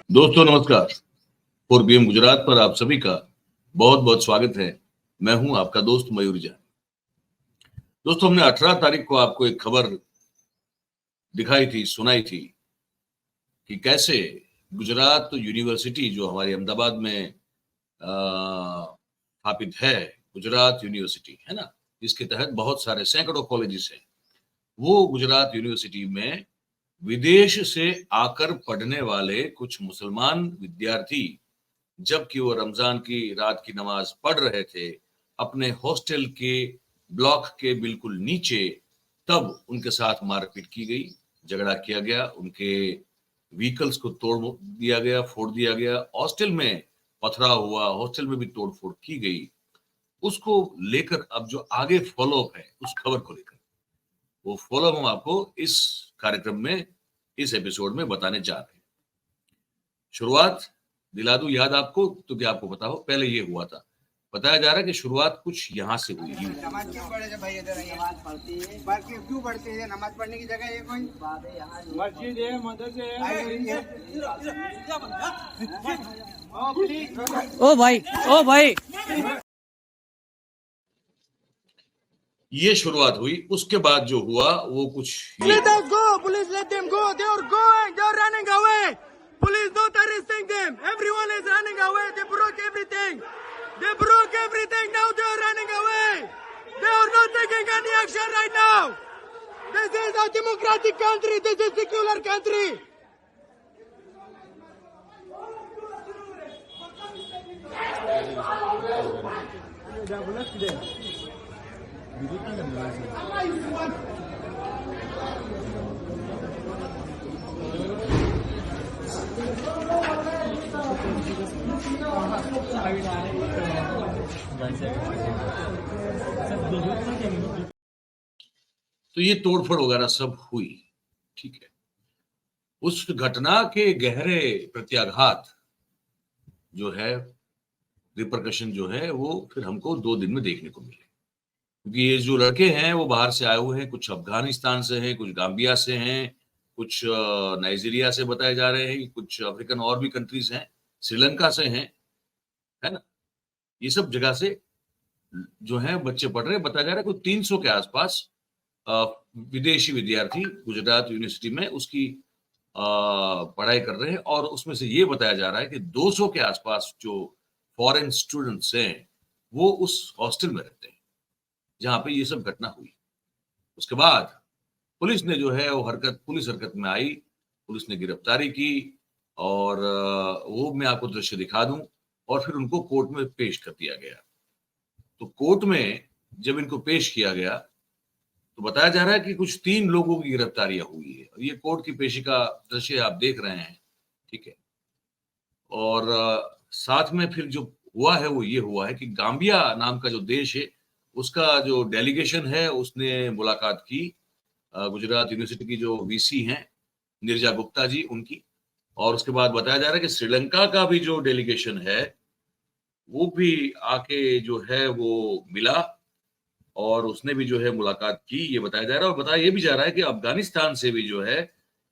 दोस्तों नमस्कार। 4 PM गुजरात पर आप सभी का बहुत बहुत स्वागत है। मैं हूं आपका दोस्त मयूर जैन। दोस्तों हमने 18 तारीख को आपको एक खबर दिखाई थी, सुनाई थी कि कैसे गुजरात यूनिवर्सिटी जो हमारे अहमदाबाद में स्थापित है, गुजरात यूनिवर्सिटी है ना, जिसके तहत बहुत सारे सैकड़ों कॉलेजेस हैं। वो गुजरात यूनिवर्सिटी में विदेश से आकर पढ़ने वाले कुछ मुसलमान विद्यार्थी, जबकि वो रमजान की रात की नमाज पढ़ रहे थे अपने हॉस्टल के ब्लॉक के बिल्कुल नीचे, तब उनके साथ मारपीट की गई, झगड़ा किया गया, उनके व्हीकल्स को तोड़ दिया गया, फोड़ दिया गया, हॉस्टल में पथराव हुआ, हॉस्टल में भी तोड़फोड़ की गई। उसको लेकर अब जो आगे फॉलोअप है उस खबर को लेकर, वो फॉलोअप हम आपको इस कार्यक्रम में, इस एपिसोड में बताने जा रहे हैं। शुरुआत दिला दूं याद आपको, तो क्या आपको पता हो, पहले ये हुआ था, बताया जा रहा है कि शुरुआत कुछ यहाँ से हुई। नमाज क्यों पढ़े थे भाई? इधर नमाज पढ़ती है, क्यों पढ़ती है? नमाज पढ़ने की जगह ये कोई मस्जिद है, मदरसे है। ओ भाई ये शुरुआत हुई। उसके बाद जो हुआ वो कुछ Let us go, police, let them go. They are going, they are running away. Police not arresting them. Everyone is running away. They broke everything. They broke everything. Now they are running away. They are not taking any action right now. This is a democratic country. This is a secular country. तो ये तोड़फोड़ वगैरह सब हुई, ठीक है। उस घटना के गहरे प्रत्याघात जो है, रिपरकशन जो है, वो फिर हमको 2 दिन में देखने को मिले। क्योंकि ये जो लड़के हैं वो बाहर से आए हुए हैं, कुछ अफगानिस्तान से हैं, कुछ गाम्बिया से हैं, कुछ नाइजीरिया से बताए जा रहे हैं, कुछ अफ्रीकन और भी कंट्रीज हैं, श्रीलंका से हैं, है ना। ये सब जगह से जो है बच्चे पढ़ रहे हैं। बताया जा रहा है कुछ 300 के आसपास विदेशी विद्यार्थी गुजरात यूनिवर्सिटी में उसकी पढ़ाई कर रहे हैं, और उसमें से ये बताया जा रहा है कि 200 के आसपास जो फॉरेन स्टूडेंट्स हैं वो उस हॉस्टल में रहते हैं जहां पे ये सब घटना हुई। उसके बाद पुलिस ने जो है वो पुलिस हरकत में आई, पुलिस ने गिरफ्तारी की, और वो मैं आपको दृश्य दिखा दूं, और फिर उनको कोर्ट में पेश कर दिया गया। तो कोर्ट में जब इनको पेश किया गया तो बताया जा रहा है कि कुछ 3 लोगों की गिरफ्तारियां हुई है। ये कोर्ट की पेशी का दृश्य आप देख रहे हैं, ठीक है। और साथ में फिर जो हुआ है वो ये हुआ है कि गाम्बिया नाम का जो देश है उसका जो डेलीगेशन है उसने मुलाकात की गुजरात यूनिवर्सिटी की जो वीसी हैं निर्जा गुप्ता जी, उनकी। और उसके बाद बताया जा रहा है कि श्रीलंका का भी जो डेलीगेशन है वो भी आके जो है वो मिला, और उसने भी जो है मुलाकात की, ये बताया जा रहा है। और बताया ये भी जा रहा है कि अफगानिस्तान से भी जो है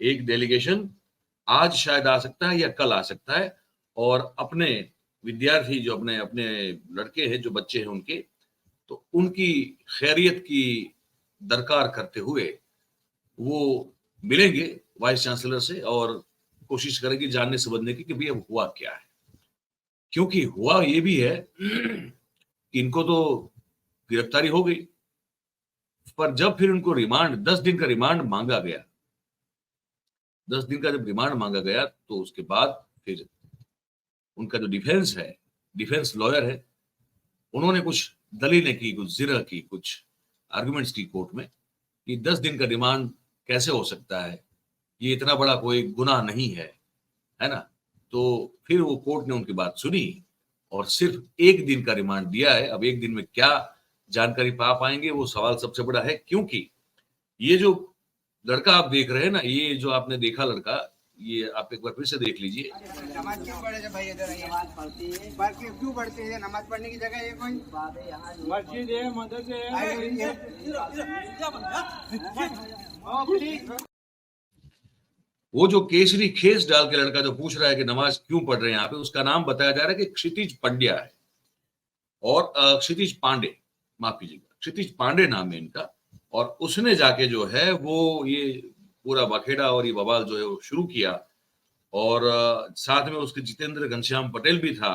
एक डेलीगेशन आज शायद आ सकता है या कल आ सकता है, और अपने विद्यार्थी जो अपने अपने लड़के हैं, जो बच्चे हैं उनके, तो उनकी खैरियत की दरकार करते हुए वो मिलेंगे वाइस चांसलर से और कोशिश करेंगे जानने समझने की कि भाई अब हुआ क्या है। क्योंकि हुआ ये भी है कि इनको तो गिरफ्तारी हो गई, पर जब फिर उनको रिमांड 10 दिन का रिमांड मांगा गया, 10 दिन का जब रिमांड मांगा गया तो उसके बाद फिर उनका जो डिफेंस लॉयर है, उन्होंने कुछ दलीलें की, कुछ जिरह की, कुछ आर्गुमेंट्स की कोर्ट में कि 10 दिन का रिमांड कैसे हो सकता है, ये इतना बड़ा कोई गुनाह नहीं है ना। तो फिर वो कोर्ट ने उनकी बात सुनी और सिर्फ 1 दिन का रिमांड दिया है। अब 1 दिन में क्या जानकारी पा पाएंगे वो सवाल सबसे बड़ा है, क्योंकि ये जो लड़का आप देख रहे हैं ना, ये जो आपने देखा लड़का, ये आप एक बार फिर से देख लीजिए। नमाज क्यों पढ़े थे भाई? इधर नमाज पढ़ती है, क्यों पढ़ती है? नमाज पढ़ने की जगह ये कोई मस्जिद है, मदरसे है। वो जो केसरी खेस डाल के लड़का जो पूछ रहा है कि नमाज क्यों पढ़ रहे हैं यहाँ पे, उसका नाम बताया जा रहा है कि क्षितिज पंड्या है और क्षितिज पांडे, माफ कीजिएगा, क्षितिज पांडे नाम है इनका। और उसने जाके जो है वो ये पूरा बखेड़ा और ये बवाल जो है वो शुरू किया। और साथ में उसके जितेंद्र घनश्याम पटेल भी था।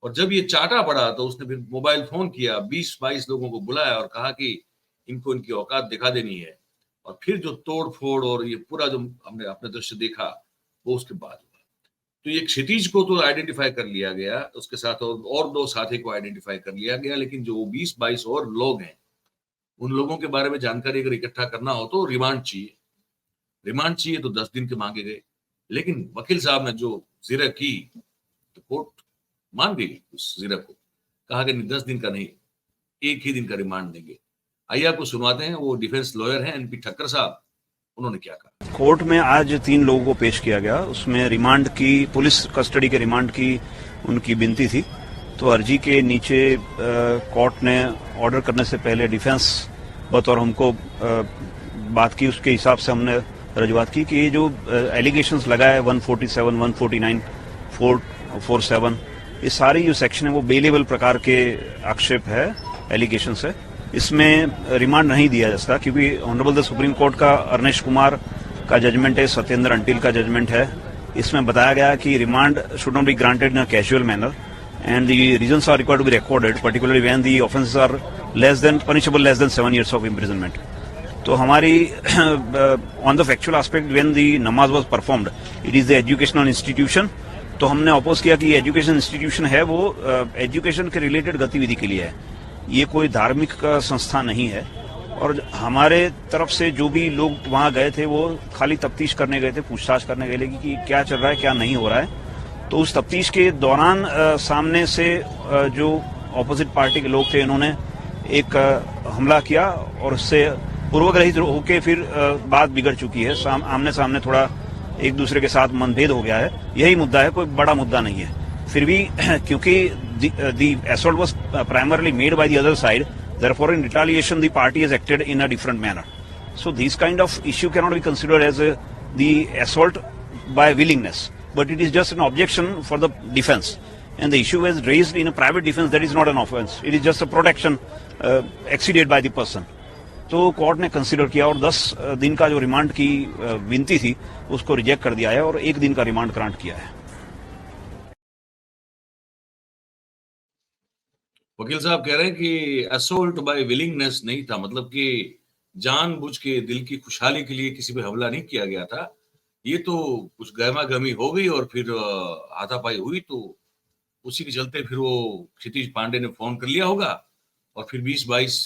और जब ये चाटा पड़ा तो उसने फिर मोबाइल फोन किया, 20-22 लोगों को बुलाया और कहा कि इनको इनकी औकात दिखा देनी है। और फिर जो तोड़ फोड़ और ये पूरा जो हमने अपने दृश्य देखा वो उसके बाद हुआ। तो ये क्षितिज को तो आइडेंटिफाई कर लिया गया, उसके साथ और दो साथी को आइडेंटिफाई कर लिया गया, लेकिन जो 20-22 और लोग हैं उन लोगों के बारे में जानकारी अगर इकट्ठा करना हो तो रिमांड चाहिए। रिमांड चाहिए तो 10 दिन के मांगे गए, लेकिन वकील साहब ने जो जिरह की तो कोर्ट मान गई उस जिरह को, कहा कि नहीं 10 दिन का नहीं, एक ही दिन का रिमांड देंगे। आइए आपको सुनवाते हैं, वो डिफेंस लॉयर हैं एनपी ठक्कर साहब, उन्होंने क्या कहा। कोर्ट में आज 3 लोगों को पेश किया गया, उसमें रिमांड की, पुलिस कस्टडी के रिमांड की उनकी विनती थी। तो अर्जी के नीचे कोर्ट ने ऑर्डर करने से पहले डिफेंस बतौर हमको बात की, उसके हिसाब से हमने रजूआत की कि ये जो एलिगेशंस लगा है 147, 149, 447, ये सारी जो सेक्शन है वो बेलेबल प्रकार के आक्षेप है, एलिगेशंस है। इसमें रिमांड नहीं दिया जा सकता क्योंकि ऑनरेबल द सुप्रीम कोर्ट का अर्नेश कुमार का जजमेंट है, सत्येंद्र अंटिल का जजमेंट है। इसमें बताया गया कि remand should not be granted in a casual manner and the reasons are required to be recorded, particularly when the offences are punishable less than 7 years of imprisonment. तो हमारी on the factual aspect when the नमाज was performed, it is the educational institution. तो हमने oppose किया कि education institution है वो education के रिलेटेड गतिविधि के लिए है, ये कोई धार्मिक संस्था नहीं है। और हमारे तरफ से जो भी लोग वहां गए थे वो खाली तफ्तीश करने गए थे, पूछताछ करने गए कि क्या चल रहा है, क्या नहीं हो रहा है। तो उस तफ्तीश के दौरान सामने से जो ऑपोजिट पार्टी के लोग थे इन्होंने एक हमला किया और उससे पूर्वग्रहित होकर फिर बात बिगड़ चुकी है, आमने सामने थोड़ा एक दूसरे के साथ मनभेद हो गया है। यही मुद्दा है, कोई बड़ा मुद्दा नहीं है। फिर भी क्योंकि the assault was primarily made by the other side, therefore in retaliation the party has acted in a different manner. So these kind of issue cannot be considered as the assault by willingness, but it is just an objection for the defense, and the issue was raised in a private defense. That is not an offense, it is just a protection exceeded by the person. तो court ने consider किया और 10 दिन का जो remand की विनती थी उसको रिजेक्ट कर दिया है और 1 दिन का रिमांड ग्रांट किया है। वकील साहब कह रहे हैं कि असोल्ट बाय विलिंगनेस नहीं था, मतलब कि जानबूझ के दिल की खुशहाली के लिए किसी पे हमला नहीं किया गया था। ये तो कुछ गहमा गहमी हो गई और फिर हाथापाई हुई, तो उसी के चलते फिर वो क्षितिज पांडे ने फोन कर लिया होगा और फिर 20-22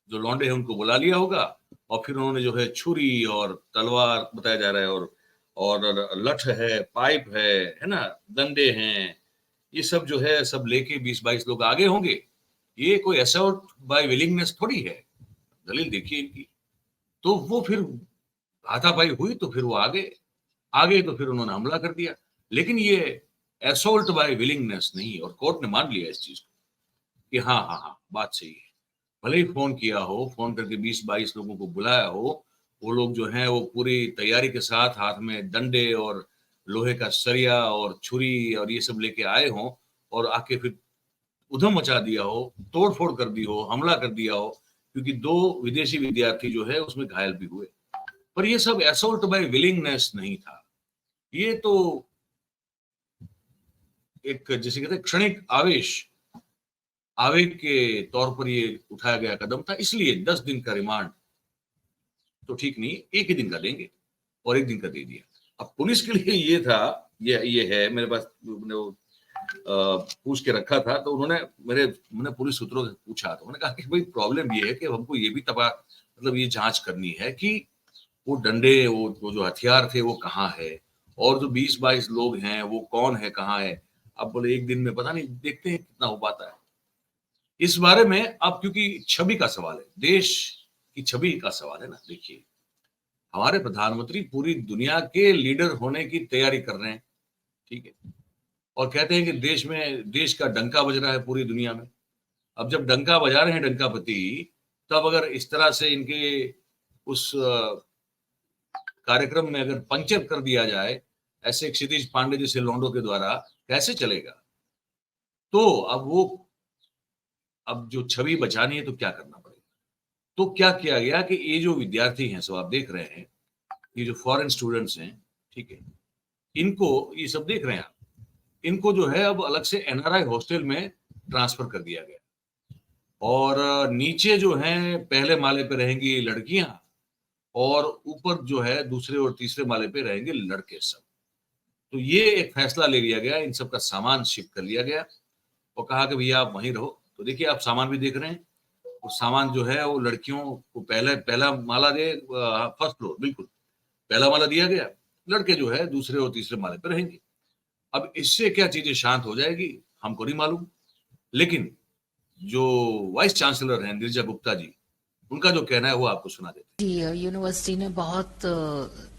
जो लौंडे हैं उनको बुला लिया होगा और फिर उन्होंने जो है छुरी और तलवार बताया जा रहा है और लठ है, पाइप है ना, डंडे हैं, ये सब जो है सब लेके 20-22 लोग आगे होंगे। ये कोई असॉल्ट बाय विलिंगनेस थोड़ी है, दलील देखिए इनकी। तो वो फिर हाथापाई हुई तो फिर वो आगे तो फिर उन्होंने हमला कर दिया, लेकिन ये असॉल्ट बाय विलिंगनेस नहीं। और कोर्ट ने मान लिया इस चीज को कि हाँ बात सही है। भले ही फोन किया हो, फोन करके 20-22 लोगों को बुलाया हो, वो लोग जो हैं वो पूरी तैयारी के साथ हाथ में डंडे और लोहे का सरिया और छुरी और ये सब लेके आए हों और आके फिर उधम मचा दिया हो, तोड़ फोड़ कर दी हो, हमला कर दिया हो, क्योंकि 2 विदेशी विद्यार्थी जो है उसमें घायल भी हुए। पर ये सब असॉल्ट बाय विलिंगनेस नहीं था, ये तो एक जैसे कहते हैं क्षणिक आवेग के तौर पर ये उठाया गया कदम था। इसलिए 10 दिन का रिमांड तो ठीक नहीं, 1 ही दिन का देंगे और 1 दिन का दे दिया। अब पुलिस के लिए ये था, ये है मेरे पास, पूछ के रखा था, तो मैंने पुलिस सूत्रों से पूछा, तो उन्होंने कहा कि भाई प्रॉब्लम ये है कि हमको ये भी मतलब ये जांच करनी है कि वो डंडे, वो जो हथियार थे वो कहाँ है और जो 20-22 लोग हैं वो कौन है, कहाँ है। अब बोले 1 दिन में पता नहीं, देखते हैं कितना हो पाता है। इस बारे में अब क्योंकि छवि का सवाल है, देश की छवि का सवाल है ना, देखिए हमारे प्रधानमंत्री पूरी दुनिया के लीडर होने की तैयारी कर रहे हैं, ठीक है, और कहते हैं कि देश का डंका बज रहा है पूरी दुनिया में। अब जब डंका बजा रहे हैं डंकापति, तब अगर इस तरह से इनके उस कार्यक्रम में अगर पंक्चर कर दिया जाए ऐसे क्षितिज पांडे जैसे लौंडों के द्वारा, कैसे चलेगा? तो अब जो छवि बचानी है तो क्या करना पड़ेगा? तो क्या किया गया कि ये जो विद्यार्थी हैं, सब आप देख रहे हैं, ये जो फॉरेन स्टूडेंट्स हैं, ठीक है, इनको, ये सब देख रहे हैं आप, इनको जो है अब अलग से एनआरआई हॉस्टल में ट्रांसफर कर दिया गया। और नीचे जो है पहले माले पे रहेंगी लड़कियां और ऊपर जो है दूसरे और तीसरे माले पे रहेंगे लड़के सब। तो ये एक फैसला ले लिया गया, इन सब का सामान शिफ्ट कर लिया गया और कहा कि भैया आप वहीं रहो। तो देखिए आप सामान भी देख रहे हैं, और सामान जो है वो लड़कियों को पहला माला दे, फर्स्ट फ्लोर, बिल्कुल पहला माला दिया गया, लड़के जो है दूसरे और तीसरे माले पर रहेंगे। अब इससे क्या चीजें शांत हो जाएगी हमको नहीं मालूम, लेकिन जो वाइस चांसलर हैं नीरजा गुप्ता जी, उनका जो कहना है वो आपको सुना देते हैं। जी, यूनिवर्सिटी ने बहुत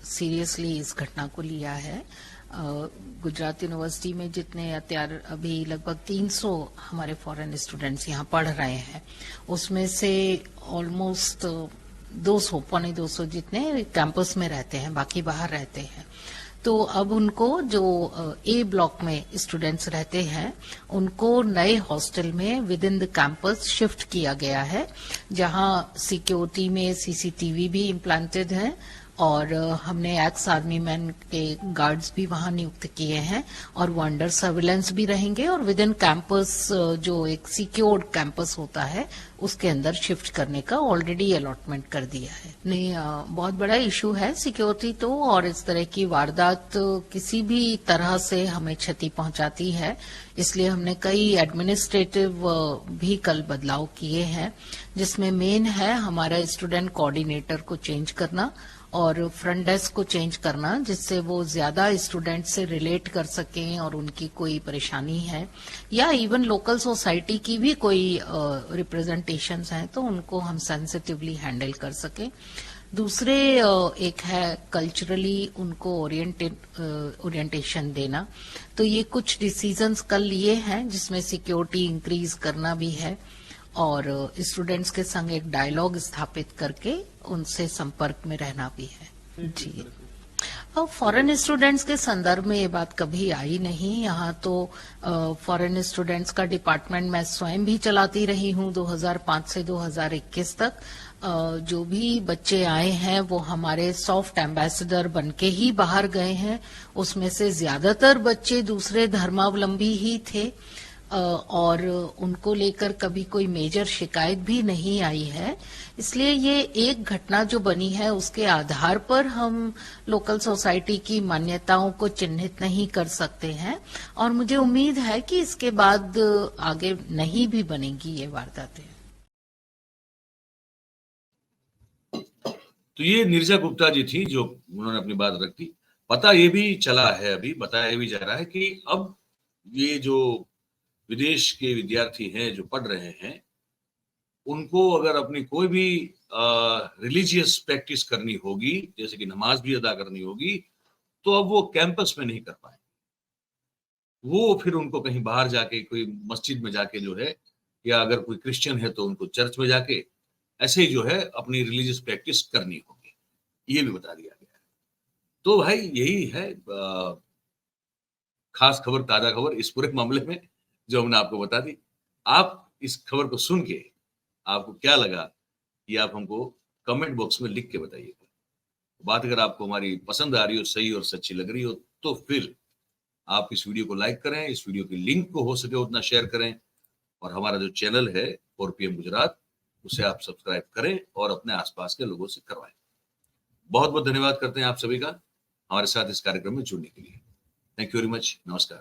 सीरियसली इस घटना को लिया है। गुजरात यूनिवर्सिटी में जितने अभी लगभग 300 हमारे फॉरेन स्टूडेंट्स यहाँ पढ़ रहे हैं, उसमें से ऑलमोस्ट 200, पौने 200 जितने कैंपस में रहते हैं, बाकी बाहर रहते हैं। तो अब उनको जो ए ब्लॉक में स्टूडेंट्स रहते हैं, उनको नए हॉस्टल में with in the campus shift किया गया है, जहां सिक्योरिटी में सीसीटीवी भी इम्प्लांटेड है और हमने एक्स आर्मी मैन के गार्ड्स भी वहां नियुक्त किए हैं और वो अंडर सर्विलेंस भी रहेंगे और विद इन कैंपस जो एक सिक्योर्ड कैंपस होता है उसके अंदर शिफ्ट करने का ऑलरेडी अलॉटमेंट कर दिया है। नहीं, बहुत बड़ा इशू है सिक्योरिटी तो, और इस तरह की वारदात किसी भी तरह से हमें क्षति पहुंचाती है, इसलिए हमने कई एडमिनिस्ट्रेटिव भी कल बदलाव किए हैं, जिसमें मेन है हमारा स्टूडेंट कोऑर्डिनेटर को चेंज करना और फ्रंट डेस्क को चेंज करना, जिससे वो ज्यादा स्टूडेंट से रिलेट कर सकें और उनकी कोई परेशानी है या इवन लोकल सोसाइटी की भी कोई रिप्रेजेंटेशंस हैं तो उनको हम सेंसिटिवली हैंडल कर सकें। दूसरे एक है कल्चरली उनको ओरिएंटेशन देना। तो ये कुछ डिसीजंस कल लिए हैं जिसमें सिक्योरिटी इंक्रीज करना भी है और स्टूडेंट्स के संग एक डायलॉग स्थापित करके उनसे संपर्क में रहना भी है। जी, अब फॉरेन स्टूडेंट्स के संदर्भ में ये बात कभी आई नहीं। यहाँ तो फॉरेन स्टूडेंट्स का डिपार्टमेंट मैं स्वयं भी चलाती रही हूँ 2005 से 2021 तक। जो भी बच्चे आए हैं वो हमारे सॉफ्ट एम्बेसडर बनके ही बाहर गए हैं। उसमें से ज्यादातर बच्चे दूसरे धर्मावलंबी ही थे और उनको लेकर कभी कोई मेजर शिकायत भी नहीं आई है। इसलिए ये एक घटना जो बनी है उसके आधार पर हम लोकल सोसाइटी की मान्यताओं को चिन्हित नहीं कर सकते हैं और मुझे उम्मीद है कि इसके बाद आगे नहीं भी बनेगी ये वारदातें। तो ये नीरजा गुप्ता जी थी जो उन्होंने अपनी बात रख दी। पता ये भी चला है, अभी बताया भी जा रहा है कि अब ये जो विदेश के विद्यार्थी हैं जो पढ़ रहे हैं, उनको अगर अपनी कोई भी रिलीजियस प्रैक्टिस करनी होगी, जैसे कि नमाज भी अदा करनी होगी, तो अब वो कैंपस में नहीं कर पाएंगे। वो फिर उनको कहीं बाहर जाके कोई मस्जिद में जाके जो है, या अगर कोई क्रिश्चियन है तो उनको चर्च में जाके ऐसे ही जो है अपनी रिलीजियस प्रैक्टिस करनी होगी, ये भी बता दिया गया है। तो भाई यही है खास खबर, ताजा खबर इस पूरे मामले में जो हमने आपको बता दी। आप इस खबर को सुन के आपको क्या लगा, ये आप हमको कमेंट बॉक्स में लिख के बताइएगा। बात अगर आपको हमारी पसंद आ रही हो, सही और सच्ची लग रही हो, तो फिर आप इस वीडियो को लाइक करें, इस वीडियो की लिंक को हो सके उतना शेयर करें, और हमारा जो चैनल है 4PM गुजरात, उसे आप सब्सक्राइब करें और अपने आसपास के लोगों से करवाएं। बहुत बहुत धन्यवाद करते हैं आप सभी का हमारे साथ इस कार्यक्रम में जुड़ने के लिए। Thank you very much. नमस्कार।